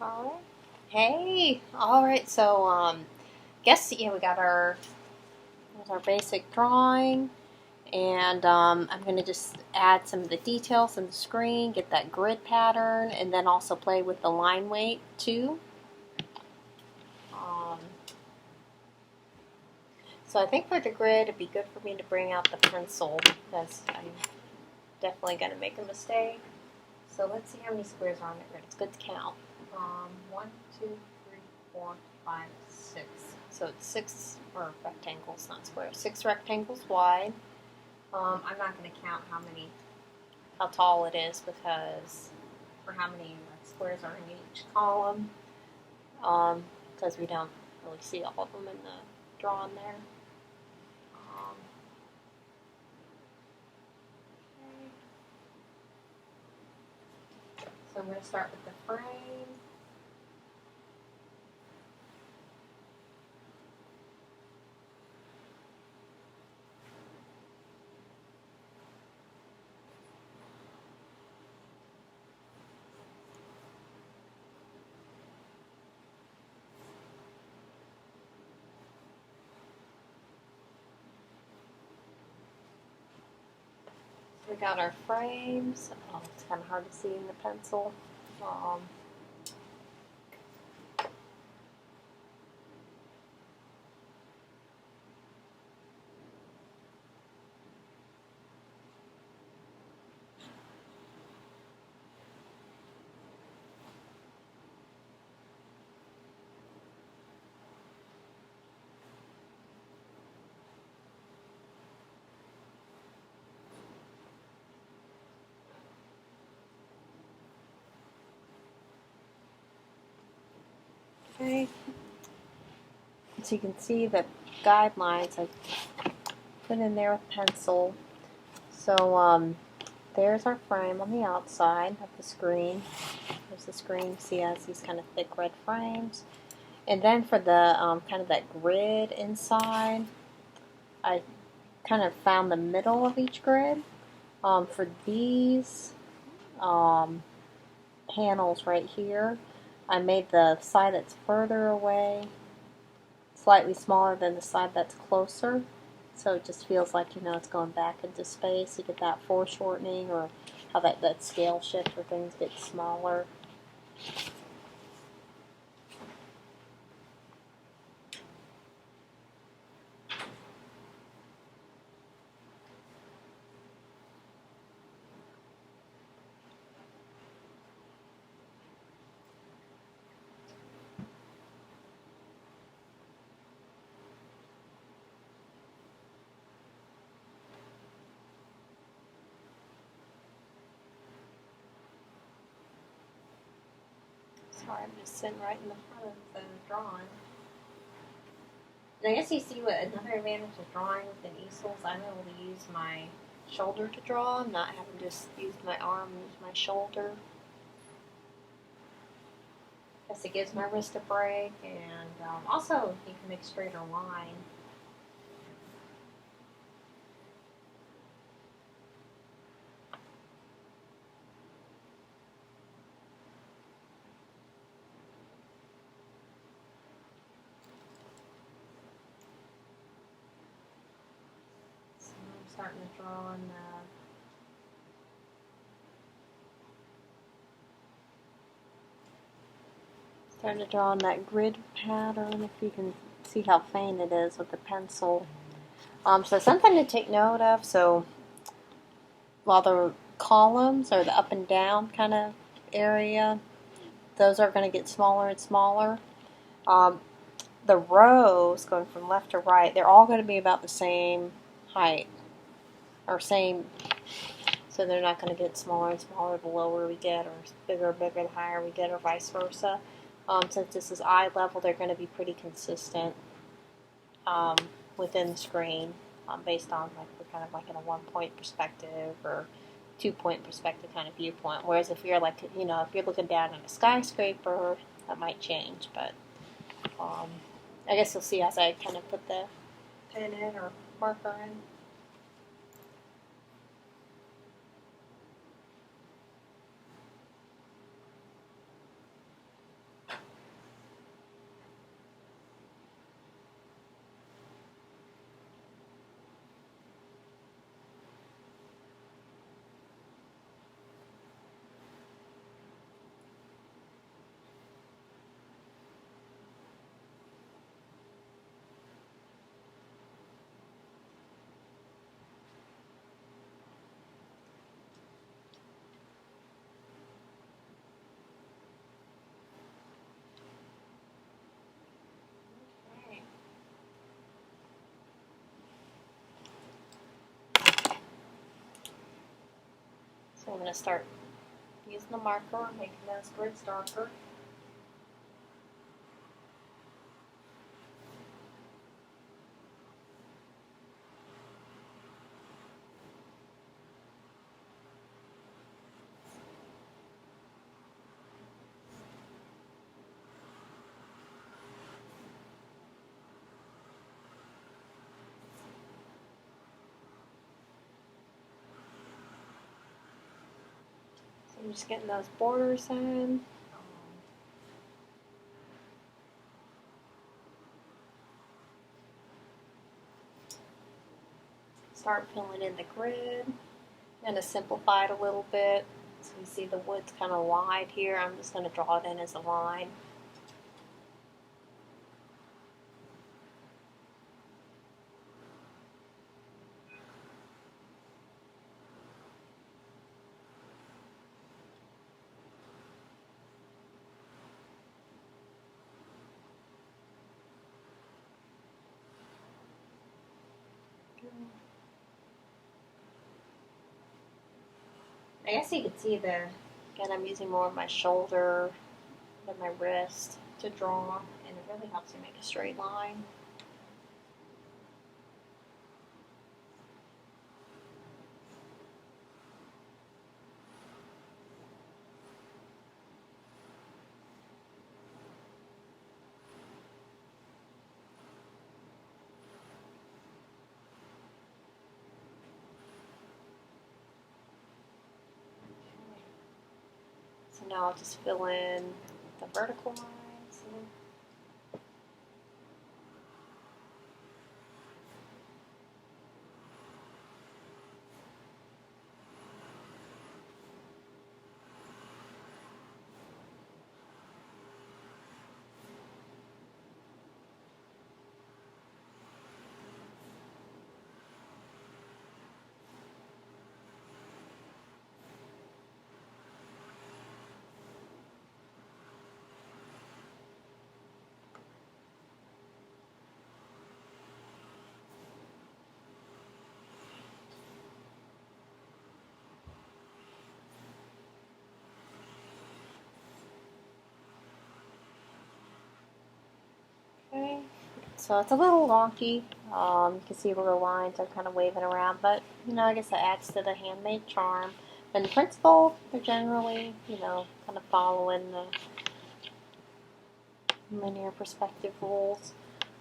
Alright. Hey, alright, so guess yeah, we got our basic drawing, and I'm gonna just add some of the details on the screen, get that grid pattern, and then also play with the line weight too. Um, so I think for the grid it'd be good for me to bring out the pencil because I'm definitely gonna make a mistake. So let's see how many squares are on the grid. It's good to count. 1, 2, 3, 4, 5, 6. So it's 6, or rectangles, not squares. 6 rectangles wide. I'm not going to count how tall it is because, or how many squares are in each column, because we don't really see all of them in the drawing there. Okay. So I'm going to start with the frame. We got our frames. Oh, it's kind of hard to see in the pencil. Okay. So you can see the guidelines I put in there with pencil. So there's our frame on the outside of the screen. There's the screen. You see it has these kind of thick red frames. And then for the kind of that grid inside, I kind of found the middle of each grid. For these panels right here, I made the side that's further away slightly smaller than the side that's closer. So it just feels like, it's going back into space. You get that foreshortening, or how that scale shift where things get smaller. Sorry, I'm just sitting right in the front of the drawing. And I guess you see what another advantage of drawing with an easel is I'm able to use my shoulder to draw. I'm not having to just use my arm and use my shoulder. Guess it gives my wrist a break, and also you can make straighter line. So I'm starting to draw on that grid pattern, if you can see how faint it is with the pencil. So something to take note of. So while the columns or the up and down kind of area, those are going to get smaller and smaller. The rows going from left to right, they're all going to be about the same height, or same, so they're not going to get smaller and smaller the lower we get, or bigger and bigger the higher we get, or vice versa. Since this is eye level, they're going to be pretty consistent within the screen, based on we're kind of like in a 1-point perspective or 2-point perspective kind of viewpoint. Whereas if you're if you're looking down at a skyscraper, that might change. But I guess you'll see as I kind of put the pen in or marker in. I'm going to start using the marker, making those grids darker. So I'm just getting those borders in. Start filling in the grid. I'm going to simplify it a little bit. So you see the wood's kind of wide here. I'm just going to draw it in as a line. I guess you can see again, I'm using more of my shoulder than my wrist to draw, and it really helps you make a straight line. So now I'll just fill in the vertical lines. Okay, so it's a little wonky. You can see where the lines are kind of waving around, but I guess that adds to the handmade charm. In principle, they're generally, kind of following the linear perspective rules.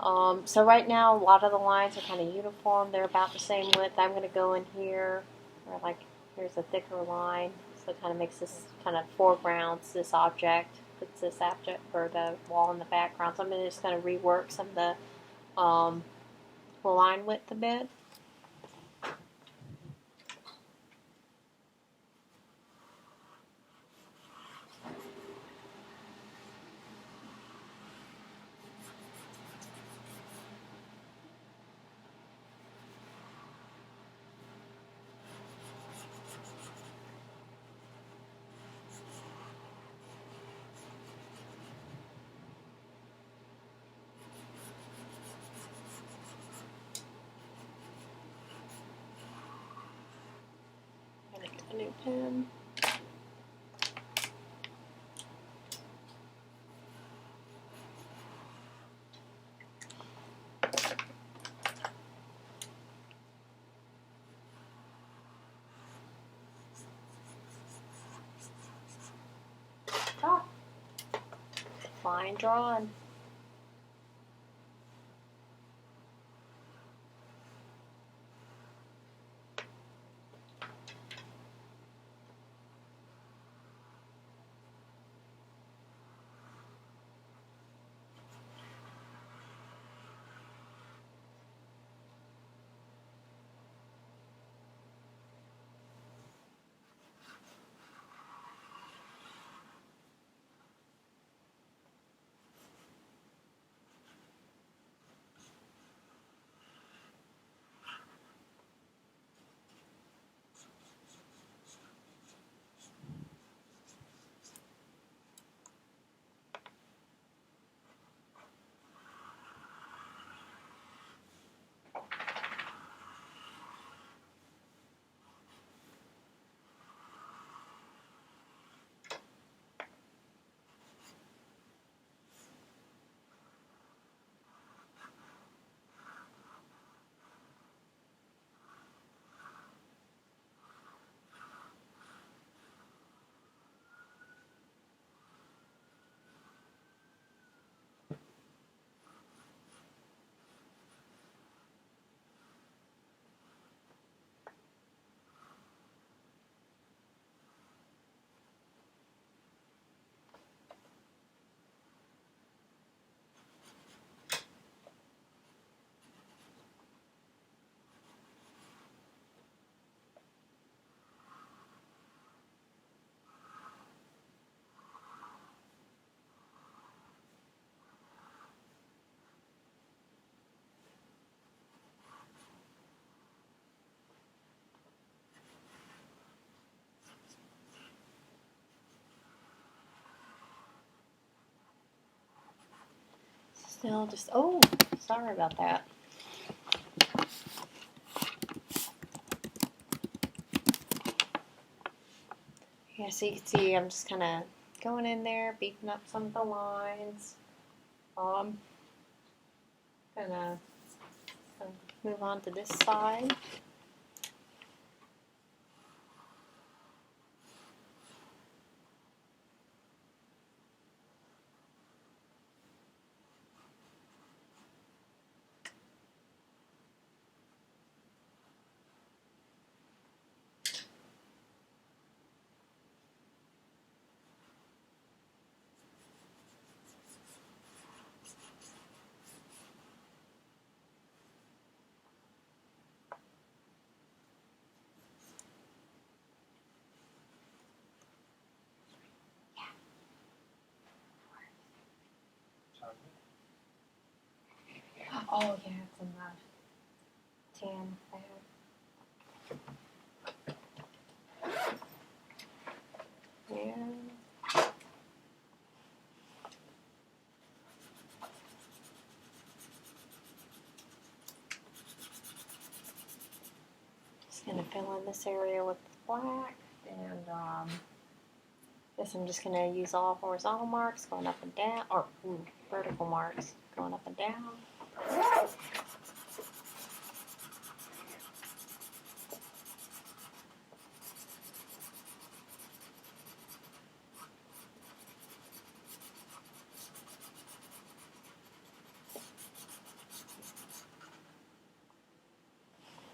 So right now, a lot of the lines are kind of uniform. They're about the same width. I'm going to go in here, or like here's a thicker line, so it kind of makes this kind of foregrounds this object, puts this object or the wall in the background. So I'm going to just kind of rework some of the line width a bit. I'm going to get a new pen. Draw. Fine drawing. Still just, oh, sorry about that. Yeah, so you can see I'm just kind of going in there, beefing up some of the lines. Gonna move on to this side. Oh yeah, it's in the tan bag. And just gonna fill in this area with black, and this I'm just gonna use all horizontal marks going up and down, or vertical marks going up and down.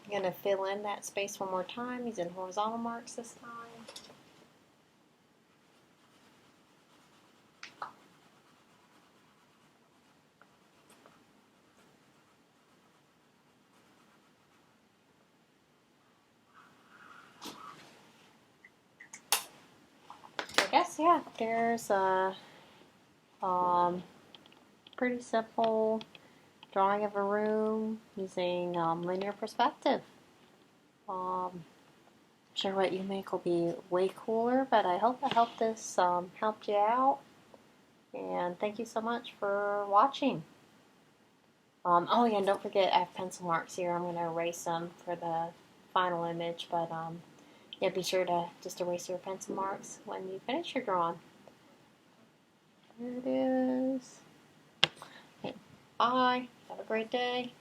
I'm going to fill in that space one more time using horizontal marks this time. I guess, yeah, there's a pretty simple drawing of a room using linear perspective. I'm sure what you make will be way cooler, but I hope I helped this helped you out. And thank you so much for watching. Oh yeah, and don't forget I have pencil marks here. I'm going to erase them for the final image, but yeah, be sure to just erase your pencil marks when you finish your drawing. There it is. Okay, bye. Have a great day.